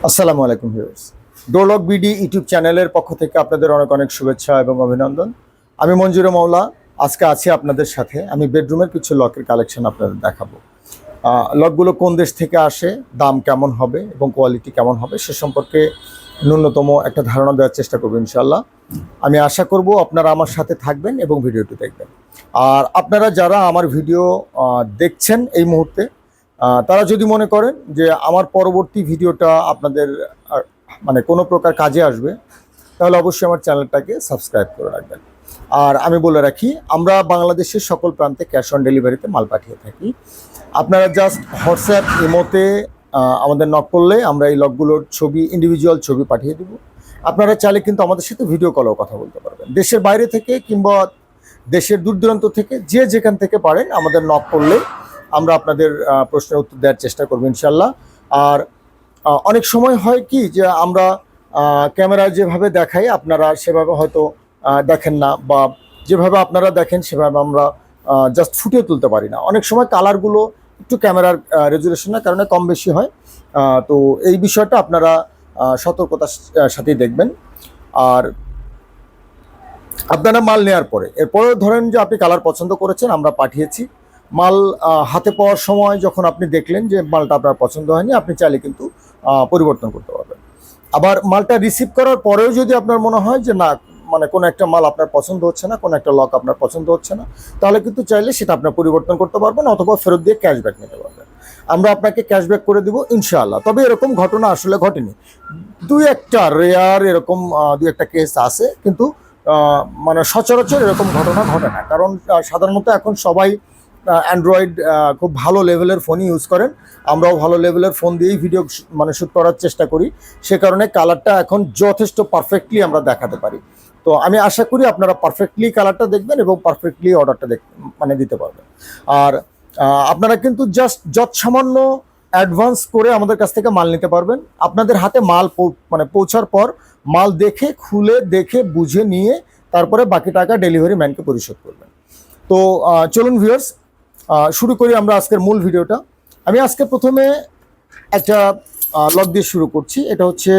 আসসালামু আলাইকুম viewers, door lock BD YouTube চ্যানেলের পক্ষ থেকে আপনাদের অনেক অনেক শুভেচ্ছা এবং অভিনন্দন। আমি মঞ্জুরে মাওলা, আজকে আছি আপনাদের সাথে। আমি বেডরুমের কিছু লকের কালেকশন আপনাদের দেখাবো। লকগুলো কোন দেশ থেকে আসে, দাম কেমন হবে এবং কোয়ালিটি কেমন হবে সে সম্পর্কে ন্যূনতম একটা ধারণা দেওয়ার চেষ্টা করবো ইনশাল্লাহ। আমি আশা করব আপনারা আমার সাথে থাকবেন এবং ভিডিওটি দেখবেন। আর আপনারা যারা আমার ভিডিও দেখছেন এই মুহূর্তে, তারা যদি মনে করেন যে আমার পরবর্তী ভিডিওটা আপনাদের মানে কোনো প্রকার কাজে আসবে, তাহলে অবশ্যই আমার চ্যানেলটাকে সাবস্ক্রাইব করে রাখবেন। আর আমি বলে রাখি, আমরা বাংলাদেশের সকল প্রান্তে ক্যাশ অন ডেলিভারিতে মাল পাঠিয়ে থাকি। আপনারা জাস্ট হোয়াটসঅ্যাপ ইমোতে আমাদের নক করলে আমরা এই লকগুলোর ছবি, ইন্ডিভিজুয়াল ছবি পাঠিয়ে দেবো। আপনারা চাইলে কিন্তু আমাদের সাথে ভিডিও কলেও কথা বলতে পারবেন। দেশের বাইরে থেকে কিংবা দেশের দূর দূরান্ত থেকে যে যেখান থেকে পারেন আমাদের নক করলে আমরা আপনাদের প্রশ্নের উত্তর দেওয়ার চেষ্টা করবো ইনশাল্লাহ। আর অনেক সময় হয় কি যে আমরা ক্যামেরায় যেভাবে দেখাই আপনারা সেভাবে হয়তো দেখেন না, বা যেভাবে আপনারা দেখেন সেভাবে আমরা জাস্ট ফুটিয়ে তুলতে পারি না। অনেক সময় কালারগুলো একটু ক্যামেরার রেজুলেশনের কারণে কম বেশি হয়। তো এই বিষয়টা আপনারা সতর্কতার সাথেই দেখবেন। আর আপনারা মাল নেওয়ার পরে এরপরে ধরেন যে আপনি কালার পছন্দ করেছেন, আমরা পাঠিয়েছি মাল, হাতে পাওয়ার সময় যখন আপনি দেখলেন যে মালটা আপনার পছন্দ হয়নি, আপনি চাইলে কিন্তু পরিবর্তন করতে পারবেন। আবার মালটা রিসিভ করার পরেও যদি আপনার মনে হয় যে না, মানে কোনো একটা মাল আপনার পছন্দ হচ্ছে না, কোনো একটা লক আপনার পছন্দ হচ্ছে না, তাহলে কিন্তু চাইলে সেটা আপনার পরিবর্তন করতে পারবেন অথবা ফেরত দিয়ে ক্যাশব্যাক নিতে পারবেন। আমরা আপনাকে ক্যাশব্যাক করে দিব ইনশাআল্লাহ। তবে এরকম ঘটনা আসলে ঘটেনি, দুই একটা রেয়ার এরকম দুই একটা কেস আছে, কিন্তু মানে সচরাচর এরকম ঘটনা ঘটে না। কারণ সাধারণত এখন সবাই অ্যান্ড্রয়েড খুব ভালো লেভেলের ফোনই ইউজ করেন। আমরাও ভালো লেভেলের ফোন দিয়েই ভিডিও মানে শ্যুট করার চেষ্টা করি, সে কারণে কালারটা এখন যথেষ্ট পারফেক্টলি আমরা দেখাতে পারি। তো আমি আশা করি আপনারা পারফেক্টলি কালারটা দেখবেন এবং পারফেক্টলি অর্ডারটা মানে দিতে পারবেন। আর আপনারা কিন্তু জাস্ট সামান্য অ্যাডভান্স করে আমাদের কাছ থেকে মাল নিতে পারবেন। আপনাদের হাতে মাল মানে পৌঁছার পর মাল দেখে, খুলে দেখে বুঝে নিয়ে তারপরে বাকি টাকা ডেলিভারি ম্যানকে পরিশোধ করবেন। তো চলুন ভিউয়ার্স, শুরু করি আমরা আজকের মূল ভিডিওটা। আমি আজকে প্রথমে একটা লক দিয়ে শুরু করছি। এটা হচ্ছে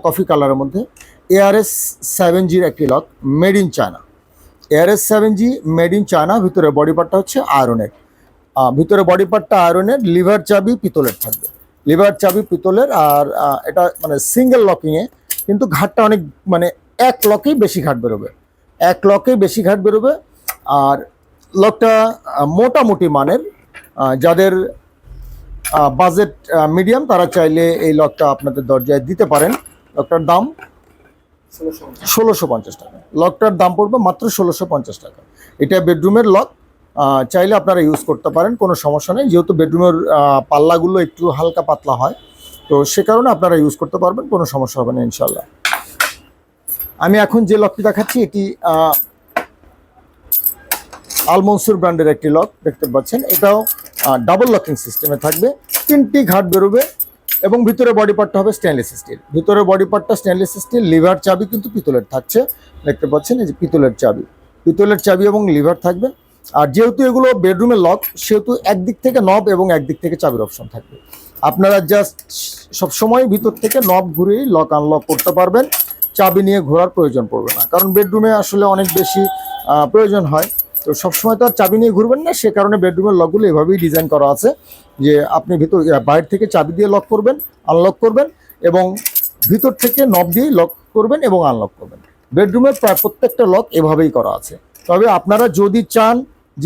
কফি কালারের মধ্যে ARS-7G একটি lock, made in China. ARS-7G made in China. ভিতরে বডি পার্টটা হচ্ছে আয়রনের, ভিতরে বডি পার্টটা আয়রনের, লিভার চাবি পিতলের থাকবে, লিভার চাবি পিতলের। আর এটা মানে সিঙ্গেল লকিংয়ে, কিন্তু ঘাটটা অনেক মানে এক লকেই বেশি ঘাট বেরোবে, এক লকেই বেশি ঘাট বেরোবে। আর লকটা মোটামুটি মানের, যাদের বাজেট মিডিয়াম তারা চাইলে এই লকটা আপনাদের দরজায় দিতে পারেন। লকটার দাম 1650 টাকা। লকটার দাম পড়বে মাত্র 1650 টাকা। এটা বেডরুমের লক, চাইলে আপনারা ইউজ করতে পারেন, কোনো সমস্যা নেই। যেহেতু বেডরুমের পাল্লাগুলো একটু হালকা পাতলা হয়, তো সে কারণে আপনারা ইউজ করতে পারবেন, কোনো সমস্যা হবে না ইনশাল্লাহ। আমি এখন যে লকটি দেখাচ্ছি এটি আল মনসুর ব্র্যান্ডের একটি লক, দেখতে পাচ্ছেন। এটাও ডাবল লকিং সিস্টেমে থাকবে, 3টি ঘাট বেরোবে এবং ভিতরে বডি পার্টটা হবে স্টেনলেস স্টিল। ভিতরে বডি পার্টটা স্টেনলেস স্টিল, লিভার চাবি কিন্তু পিতলের থাকছে, দেখতে পাচ্ছেন। এই যে পিতলের চাবি, পিতলের চাবি এবং লিভার থাকবে। আর যেহেতু এগুলো বেডরুমের লক, সেহেতু একদিক থেকে নব এবং একদিক থেকে চাবির অপশন থাকবে। আপনারা জাস্ট সবসময় ভিতর থেকে নব ঘুরেই লক আনলক করতে পারবেন, চাবি নিয়ে ঘোরার প্রয়োজন পড়বে না। কারণ বেডরুমে আসলে অনেক বেশি প্রয়োজন হয়, তো সবসময় তো আর চাবি নিয়ে ঘুরবেন না। সে কারণে বেডরুমের লকগুলো এভাবেই ডিজাইন করা আছে যে আপনি ভিতর বাইরে থেকে চাবি দিয়ে লক করবেন, আনলক করবেন, এবং ভিতর থেকে নব দিয়েই লক করবেন এবং আনলক করবেন। বেডরুমের প্রায় প্রত্যেকটা লক এভাবেই করা আছে। তবে আপনারা যদি চান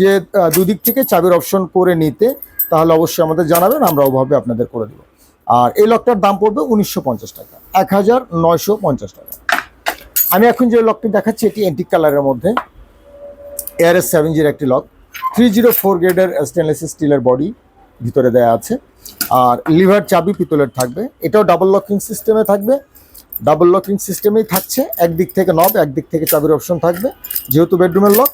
যে দুদিক থেকে চাবির অপশন করে নিতে, তাহলে অবশ্যই আমাদের জানাবেন, আমরা ওভাবে আপনাদের করে দেবো। আর এই লকটার দাম পড়বে 1950 টাকা, 1950 টাকা। আমি এখন যে লকটি দেখাচ্ছি এটি অ্যান্টিক কালারের মধ্যে ARS-7G একটি লক, 304 গ্রেডের স্টেনলেস স্টিলের বডি ভিতরে দেয়া আছে। আর লিভার চাবি পিতলের থাকবে। এটাও ডাবল লকিং সিস্টেমে থাকবে, ডাবল লকিং সিস্টেমেই থাকছে। একদিক থেকে নব, একদিক থেকে চাবির অপশন থাকবে, যেহেতু বেডরুমের লক।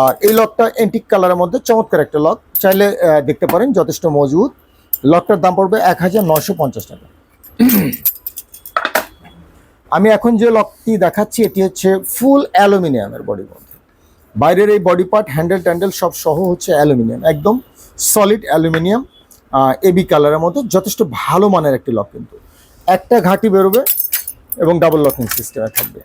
আর এই লকটা অ্যান্টিক কালারের মধ্যে চমৎকার একটা লক, চাইলে দেখতে পারেন, যথেষ্ট মজবুত। লকটার দাম পড়বে 1950 টাকা। আমি এখন যে লকটি দেখাচ্ছি এটি হচ্ছে ফুল অ্যালুমিনিয়ামের বডির মধ্যে। বাইরের এই বডি পার্ট, হ্যান্ডেল ট্যান্ডেল সব সহ হচ্ছে অ্যালুমিনিয়াম, একদম সলিড অ্যালুমিনিয়াম, এবি কালারের মধ্যে। যথেষ্ট ভালো মানের একটি লক, কিন্তু একটা ঘাটই বেরোবে এবং ডাবল লকিং সিস্টেমে থাকবে।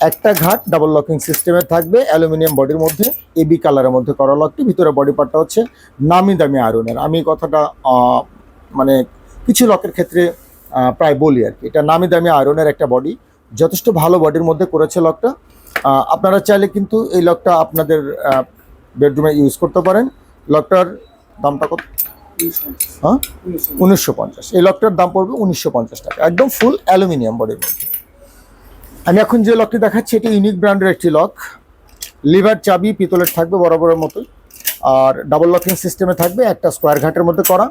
একটা ঘাট ডাবল লকিং সিস্টেমে থাকবে, অ্যালুমিনিয়াম বডির মধ্যে, এবি কালারের মধ্যে করা লকটি। ভিতরে বডি পার্টটা হচ্ছে নামি দামি আয়রনের। আমি কথাটা মানে কিছু লকের ক্ষেত্রে প্রায় বলি আর কি। এটা নামি দামি আয়রনের একটা বডি, যথেষ্ট ভালো বডির মধ্যে করেছে লকটা। আপনারা চাইলে কিন্তু এই লকটা আপনাদের বেডরুমে ইউজ করতে পারেন। লকটার দামটা কত? হ্যাঁ, 1950। এই লকটার দাম পড়বে 1950 টাকা, একদম ফুল অ্যালুমিনিয়াম বডির মধ্যে। আমি এখন যে লকটি দেখাচ্ছি এটি ইউনিক ব্র্যান্ডের একটি লক। লিভার চাবি পিতলের থাকবে বরাবরের মতোই, আর ডাবল লকিং সিস্টেমে থাকবে, একটা স্কোয়ার ঘাটের মধ্যে করা।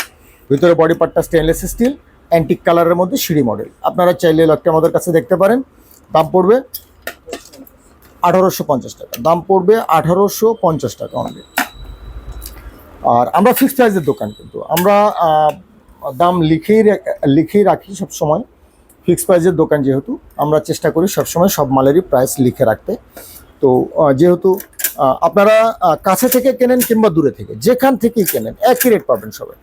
ভিতরে বডি পার্টটা স্টেনলেস স্টিল, অ্যান্টিক কালারের মধ্যে সিঁড়ি মডেল। আপনারা চাইলে লকটি আমাদের কাছে দেখতে পারেন। দাম পড়বে 1850 টাকা, দাম পড়বে 1850 টাকা অনলি। আর আমরা ফিক্সড প্রাইসের দোকান, কিন্তু আমরা দাম লিখেই রাখি সব সময়। ফিক্সড প্রাইসের দোকান যেহেতু, আমরা চেষ্টা করি সবসময় সব মালেরই প্রাইস লিখে রাখতে। তো যেহেতু আপনারা কাছে থেকে কেনেন কিংবা দূরে থেকে, যেখান থেকেই কেনেন একই রেট পাবেন সবাই।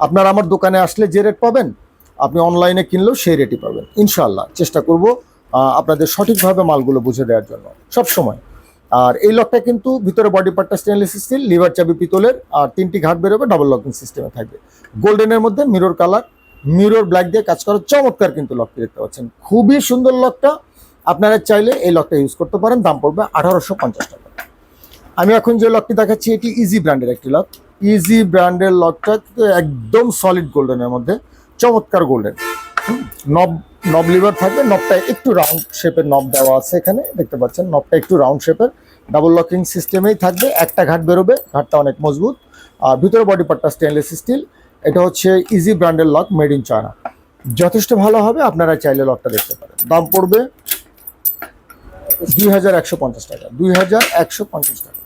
আপনারা আমার দোকানে আসলে যে রেট পাবেন, আপনি অনলাইনে কিনলেও সেই রেটই পাবেন ইনশাআল্লাহ। চেষ্টা করব আপনাদের সঠিকভাবে মালগুলো বুঝে দেওয়ার জন্য সব সময়। আর এই লকটা কিন্তু ভিতরে বডি পার্টটা স্টেনলেস স্টিল, লিভার চাবি পিতলের, আর 3টি ঘাট বেরোবে, ডাবল লকিং সিস্টেমে থাকবে। গোল্ডেনের মধ্যে মিরর কালার, মিরর ব্ল্যাক দিয়ে কাজ করা চমৎকার কিন্তু লকটি দেখতে পাচ্ছেন, খুবই সুন্দর লকটা। আপনারা চাইলে এই লকটা ইউজ করতে পারেন। দাম পড়বে 1850 টাকা। আমি এখন যে লকটি দেখাচ্ছি এটি ইজি ব্র্যান্ডের একটি লক। ইজি ব্র্যান্ডের লকটা কিন্তু একদম সলিড গোল্ডেনের মধ্যে, চমৎকার গোল্ডেন। নব লিভার থাকবে, নবটা একটু রাউন্ড শেপের নব দেওয়া আছে এখানে দেখতে পাচ্ছেন, নবটা একটু রাউন্ড শেপের। ডাবল লকিং সিস্টেমেই থাকবে, একটা ঘাট বেরোবে, ঘাটটা অনেক মজবুত। আর ভিতরে বডি পার্টটা স্টেনলেস স্টিল। এটা হচ্ছে ইজি ব্র্যান্ডের লক, মেড ইন চায়না, যথেষ্ট ভালো হবে। আপনারা চাইলে লকটা দেখতে পারেন। দাম পড়বে 2150 টাকা, 2150 টাকা।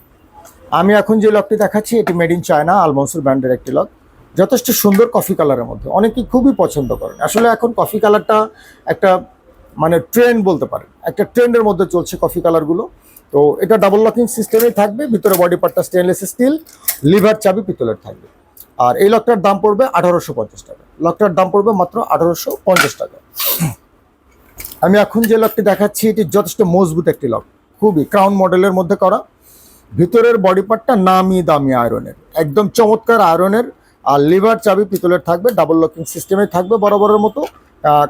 আমি এখন যে লকটি দেখাচ্ছি এটি মেড ইন চায়না, আলমনসুর ব্র্যান্ডের একটি লক, যথেষ্ট সুন্দর কফি কালারের মধ্যে। অনেকেই খুবই পছন্দ করেন। আসলে এখন কফি কালারটা একটা মানে ট্রেন্ড বলতে পারেন, একটা ট্রেন্ডের মধ্যে চলছে কফি কালারগুলো। তো এটা ডাবল লকিং সিস্টেমেই থাকবে, ভিতরে বডি পার্টটা স্টেনলেস স্টিল, লিভার চাবি পিতলের থাকবে। আর এই লকটার দাম পড়বে 1850 টাকা। লকটার দাম পড়বে মাত্র 1850 টাকা। আমি এখন যে লকটি দেখাচ্ছি এটি যথেষ্ট মজবুত একটি লক, খুবই ক্রাউন মডেলের মধ্যে করা। ভিতরের বডি পার্টটা নামি দামি আয়রনের, একদম চমৎকার আয়রনের। আর লিভার চাবি পিতলের থাকবে, ডাবল লকিং সিস্টেমে থাকবে বরাবরের মতো।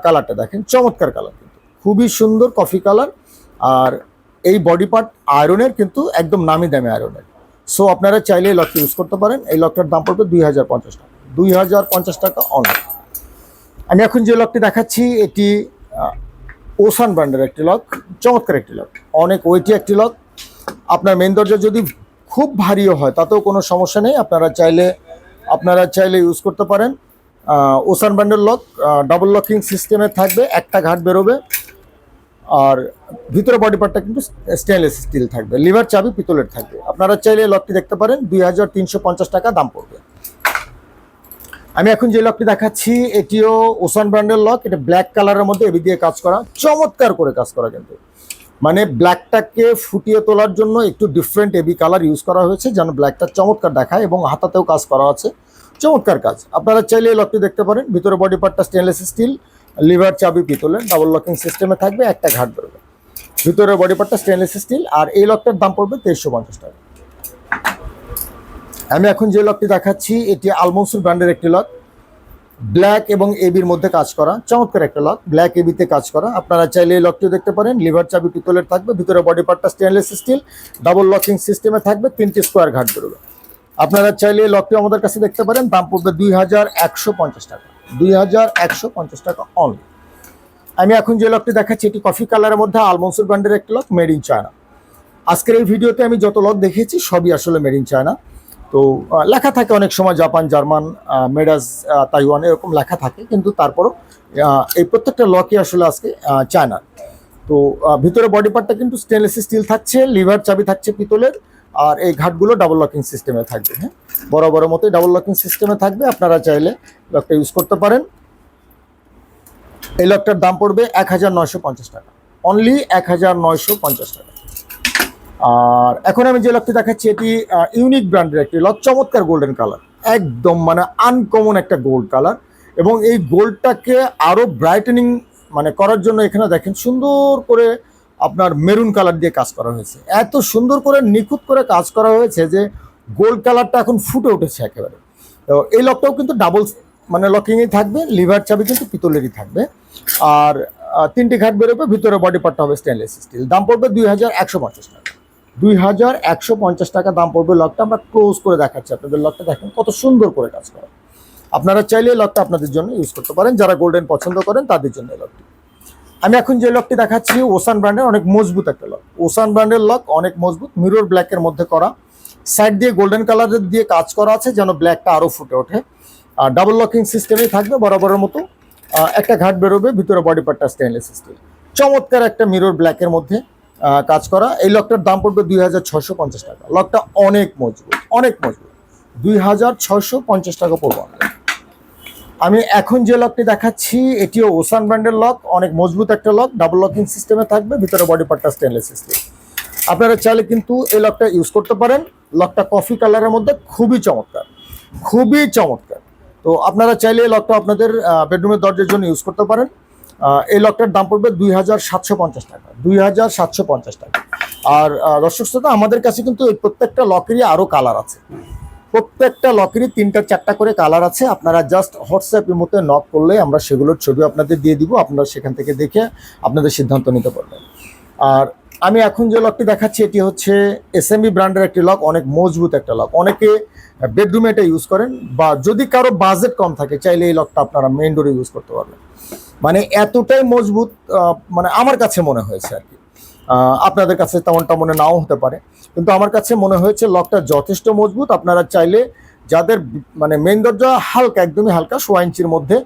কালারটা দেখেন, চমৎকার কালার, কিন্তু খুবই সুন্দর কফি কালার। আর এই বডি পার্ট আয়রনের, কিন্তু একদম নামি দামি আয়রনের। সো আপনারা চাইলে এই লকটি ইউজ করতে পারেন। এই লকটার দাম পড়বে 2050 টাকা, 2050 টাকা অনলাইন। আমি এখন যে লকটি দেখাচ্ছি এটি ওসান ব্র্যান্ডের একটি লক, চমৎকার একটি লক, অনেক ওয়েটি একটি লক। আপনার মেন দরজা যদি খুব ভারীও হয় তাতেও কোনো সমস্যা নেই, আপনারা চাইলে ইউজ করতে পারেন। ওসান ব্র্যান্ডের লক, ডাবল লকিং সিস্টেমে থাকবে, একটা ঘাট বেরোবে। আর ভিতরে বডি পার্টটা কিন্তু স্টেনলেস স্টিল থাকবে, লিভার চাবি পিতলের থাকবে। আপনারা চাইলে লকটি দেখতে পারেন, 2350 টাকা দাম পড়বে। আমি এখন যে লকটি দেখাচ্ছি এটিও ওসান ব্র্যান্ডের লক। এটা ব্ল্যাক কালারের মধ্যে এবি দিয়ে কাজ করা, চমৎকার করে কাজ করা, কিন্তু মানে ব্ল্যাকটাকে ফুটিয়ে তোলার জন্য একটু ডিফারেন্ট এবি কালার ইউজ করা হয়েছে, যেন ব্ল্যাকটা চমৎকার দেখায়। এবং হাতাতেও কাজ করা আছে, চমৎকার কাজ। আপনারা চাইলে এই লকটি দেখতে পারেন। ভিতরে বডি পার্টটা স্টেনলেস স্টিল, লিভার চাবি পিতলের, ডাবল লকিং সিস্টেমে থাকবে, একটা ঘাট বেরোবে। ভিতরে বডি পার্টটা স্টেনলেস স্টিল। আর এই লকটার দাম পড়বে 2350 টাকা। আমি এখন যে লকটি দেখাচ্ছি এটি আলমনসুর ব্র্যান্ডের একটি লক, ব্ল্যাক এবং এবির মধ্যে কাজ করা, চমৎকার একটা লক, ব্ল্যাক এবিতে কাজ করা। আপনারা চাইলে এই লকটিও দেখতে পারেন। লিভার চাবি পিতলের থাকবে, ভিতরে বডি পার্টটা স্টেনলেস স্টিল, ডাবল লকিং সিস্টেমে থাকবে, 3টি স্কোয়ার ঘাট বেরোবে। আপনারা চাইলে এই লকটিও আমাদের কাছে দেখতে পারেন। দাম পড়বে 2150 টাকা, 2150 টাকা অনলি। আমি এখন যে লকটি দেখাচ্ছি এটি কফি কালারের মধ্যে আলমনসুর ব্র্যান্ডের একটি লক, মেড ইন চায়না। আজকের এই ভিডিওতে আমি যত লক দেখিয়েছি সবই আসলে মেড ইন চায়না। তো লেখা থাকে অনেক সময় জাপান, জার্মান, মেডাস, তাইওয়ান, এরকম লেখা থাকে, কিন্তু তারপরও এই প্রত্যেকটা লকই আসলে আজকে চায়না। তো ভিতরে বডি পার্টটা কিন্তু স্টেনলেস স্টিল থাকছে, লিভার চাবি থাকছে পিতলের। আর এই ঘাটগুলো ডাবল লকিং সিস্টেমে থাকবে। হ্যাঁ, বড় বড় মতোই ডাবল লকিং সিস্টেমে থাকবে। আপনারা চাইলে লকটা ইউজ করতে পারেন। এই লকটার দাম পড়বে 1950 টাকা, অনলি 1950 টাকা। আর এখন আমি যে লকটি দেখাচ্ছি এটি ইউনিক ব্র্যান্ডের একটি লক, চমৎকার গোল্ডেন কালার, একদম মানে আনকমন একটা গোল্ড কালার। এবং এই গোল্ডটাকে আরও ব্রাইটেনিং মানে করার জন্য এখানে দেখেন সুন্দর করে আপনার মেরুন কালার দিয়ে কাজ করা হয়েছে। এত সুন্দর করে নিখুঁত করে কাজ করা হয়েছে যে গোল্ড কালারটা এখন ফুটে উঠেছে একেবারে। তো এই লকটাও কিন্তু ডাবল মানে লকিংই থাকবে, লিভার চাবি কিন্তু পিতলেরই থাকবে। আর 3টি ঘাট বেরোবে, ভিতরে বডি পার্টটা হবে স্টেনলেস স্টিল। দাম পড়বে 2150 টাকা। 2150 টাকা দাম পড়বে লকটা। আমরা ক্লোজ করে দেখাচ্ছি আপনাদের লকটা, দেখেন কত সুন্দর করে কাজ করা। আপনারা চাইলে এই লকটা আপনাদের জন্য ইউজ করতে পারেন, যারা গোল্ডেন পছন্দ করেন তাদের জন্য এই লকটি। আমি এখন যে লকটি দেখাচ্ছি ওসান ব্র্যান্ডের, অনেক মজবুত একটা লক। ওসান ব্র্যান্ডের লক অনেক মজবুত, মিরর ব্ল্যাকের মধ্যে করা, সাইড দিয়ে গোল্ডেন কালারের দিয়ে কাজ করা আছে যেন ব্ল্যাকটা আরও ফুটে ওঠে। আর ডাবল লকিং সিস্টেমেই থাকবে বরাবরের মতো। একটা ঘাট বেরোবে, ভিতরে বডি পার্টটা স্টেনলেস স্টিল। চমৎকার একটা মিরর ব্ল্যাকের মধ্যে কাজ করা। এই লকটার দাম পড়বে 2650 টাকা। লকটা অনেক মজবুত, অনেক মজবুত। 2650 টাকা পড়বে। আমি এখন যে লকটি দেখাচ্ছি এটিও ওসান ব্র্যান্ডের লক, অনেক মজবুত একটা লক, ডাবল লকিং সিস্টেমে থাকবে, ভিতরে বডি পার্টটা স্টেনলেস স্টিল। আপনারা চাইলে কিন্তু এই লকটা ইউজ করতে পারেন। লকটা কফি কালারের মধ্যে খুবই চমৎকার, খুবই চমৎকার। তো আপনারা চাইলে এই লকটা আপনাদের বেডরুমের দরজার জন্য ইউজ করতে পারেন। এই লকটার দাম পড়বে 2750 টাকা। 2750 টাকা। আর দর্শক শ্রোতা, আমাদের কাছে কিন্তু এই প্রত্যেকটা লকেরই আরও কালার আছে। প্রত্যেকটা লকেরই 3টা-4টা করে কালার আছে। আপনারা জাস্ট হোয়াটসঅ্যাপের মধ্যে নক করলে আমরা সেগুলোর ছবি আপনাদের দিয়ে দিব, আপনারা সেখান থেকে দেখে আপনাদের সিদ্ধান্ত নিতে পারবেন। আর আমি এখন যে লকটি দেখাচ্ছি এটি হচ্ছে এসএমবি ব্র্যান্ডের একটি লক, অনেক মজবুত একটা লক। অনেকে বেডরুমে এটা ইউজ করেন, বা যদি কারো বাজেট কম থাকে চাইলে এই লকটা আপনারা মেইন ডোরে ইউজ করতে পারবেন। মানে এতটাই মজবুত মানে আমার কাছে মনে হয়েছে আর কি। আপনাদের কাছে তেমনটা মনে নাও হতে পারে, কিন্তু আমার কাছে মনে হয়েছে লকটা যথেষ্ট মজবুত। আপনারা চাইলে যাদের মানে মেইন দরজা হালকা, একদমই হালকা 1.5 ইঞ্চির মধ্যে,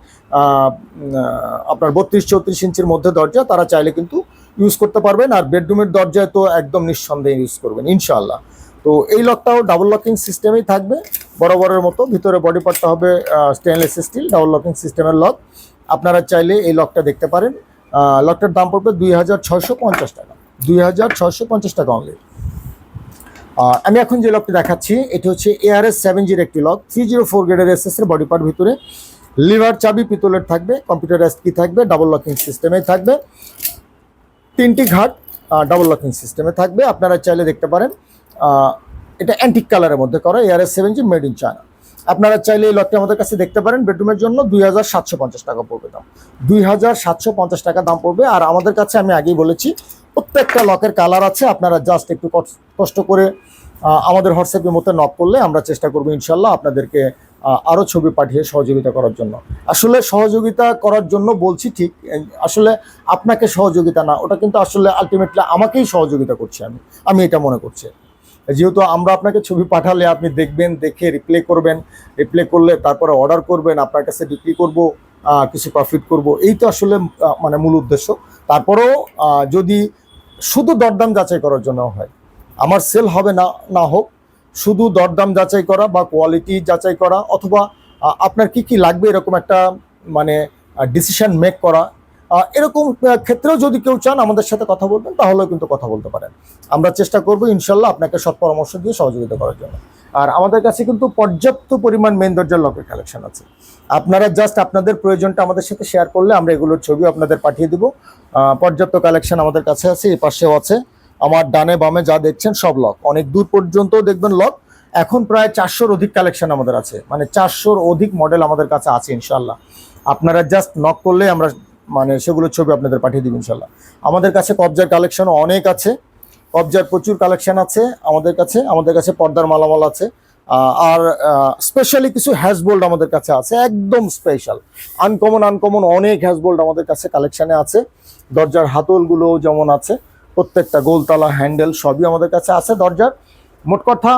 আপনার 32-34 ইঞ্চির মধ্যে দরজা, তারা চাইলে কিন্তু ইউজ করতে পারবেন। আর বেডরুমের দরজায় তো একদম নিঃসন্দেহে ইউজ করবেন ইনশাআল্লাহ। তো এই লকটাও ডাবল লকিং সিস্টেমেই থাকবে বরাবরের মতো, ভিতরে বডি পার্টটা হবে স্টেনলেস স্টিল, ডাবল লকিং সিস্টেমের লক। আপনারা চাইলে এই লকটা দেখতে পারেন। লকটার দাম পড়বে 2650 টাকা। 2650 টাকা অনলি। আমি এখন যে লকটি দেখাচ্ছি এটি হচ্ছে ARS 7G'র একটি লক, 304 গ্রেডের এসএস এর বডি পার্ট, ভিতরে লিভার চাবি পিতলের থাকবে, কম্পিউটারাইজ কি থাকবে, ডাবল লকিং সিস্টেমে থাকবে, 3টি ঘাট ডাবল লকিং সিস্টেমে থাকবে। আপনারা চাইলে দেখতে পারেন। এটা অ্যান্টিক কালারের মধ্যে করা, ARS 7G made in China. আপনারা চাইলে এই লকটি আমাদের কাছে দেখতে পারেন। বেডরুমের জন্য 2750 টাকা পড়বে দাম। 2750 টাকা দাম পড়বে। আর আমাদের কাছে আমি আগেই বলেছি প্রত্যেকটা লকের কালার আছে। আপনারা জাস্ট একটু কষ্ট করে আমাদের হোয়াটসঅ্যাপের মধ্যে নক করলে আমরা চেষ্টা করবো ইনশাল্লাহ আপনাদেরকে আরও ছবি পাঠিয়ে সহযোগিতা করার জন্য। আসলে সহযোগিতা করার জন্য বলছি ঠিক, আসলে আপনাকে সহযোগিতা না, ওটা কিন্তু আসলে আলটিমেটলি আমাকেই সহযোগিতা করছি আমি এটা মনে করছি। যেহেতু আমরা আপনাকে ছবি পাঠালে আপনি দেখবেন, দেখে রিপ্লাই করবেন, রিপ্লাই করলে তারপরে অর্ডার করবেন, আপনার কাছে বিক্রি করব, কিছু প্রফিট করব, এই তো আসলে মানে মূল উদ্দেশ্য। তারপরেও যদি শুধু দরদাম যাচাই করার জন্য হয়, আমার সেল হবে না না হোক, শুধু দরদাম যাচাই করা বা কোয়ালিটি যাচাই করা, অথবা আপনার কি কি লাগবে এরকম একটা মানে ডিসিশন মেক করা, এরকম ক্ষেত্রেও যদি কেউ চান আমাদের সাথে কথা বলবেন তাহলেও কিন্তু কথা বলতে পারেন। আমরা চেষ্টা করব ইনশাল্লাহ আপনাকে সৎ পরামর্শ দিয়ে সহযোগিতা করার জন্য। আর আমাদের কাছে কিন্তু পর্যাপ্ত পরিমাণ মেইন দরজার লকের কালেকশন আছে। আপনারা জাস্ট আপনাদের প্রয়োজনটা আমাদের সাথে শেয়ার করলে আমরা এগুলোর ছবি আপনাদের পাঠিয়ে দিব। পর্যাপ্ত কালেকশন আমাদের কাছে আছে, এই পাশেও আছে। আমার ডানে বামে যা দেখছেন সব লক, অনেক দূর পর্যন্ত দেখবেন লক। এখন প্রায় 400-র অধিক কালেকশন আমাদের আছে, মানে 400-র অধিক মডেল আমাদের কাছে আছে ইনশাল্লাহ। আপনারা জাস্ট নক করলে আমরা মানে সেগুলোর ছবি আপনাদের পাঠিয়ে দিব ইনশাল্লাহ। আমাদের কাছে কবজার কালেকশনও অনেক আছে, কবজার প্রচুর কালেকশন আছে আমাদের কাছে পর্দার মালামাল আছে। আর স্পেশালি কিছু হ্যাজবোল্ড আমাদের কাছে আছে, একদম স্পেশাল আনকমন অনেক হ্যাজবোল্ড আমাদের কাছে কালেকশানে আছে। দরজার হাতলগুলো যেমন আছে, প্রত্যেকটা গোলতলা হ্যান্ডেল সবই আমাদের কাছে আছে দরজার। মোট কথা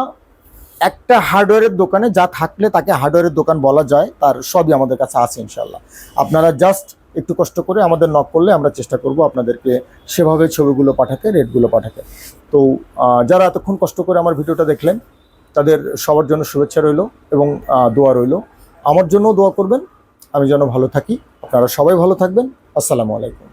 একটা হার্ডওয়্যারের দোকানে যা থাকলে তাকে হার্ডওয়্যারের দোকান বলা যায়, তার সবই আমাদের কাছে আছে ইনশাল্লাহ। আপনারা জাস্ট একটু কষ্ট করে আমাদের নক করলে আমরা চেষ্টা করব আপনাদেরকে সেভাবে ছবিগুলো পাঠাতে, রেটগুলো পাঠাতে। তো যারা এতক্ষণ কষ্ট করে আমার ভিডিওটা দেখলেন তাদের সবার জন্য শুভেচ্ছা রইল এবং দোয়া রইল। আমার জন্যও দোয়া করবেন আমি যেন ভালো থাকি। আপনারা সবাই ভালো থাকবেন। আসসালামু আলাইকুম।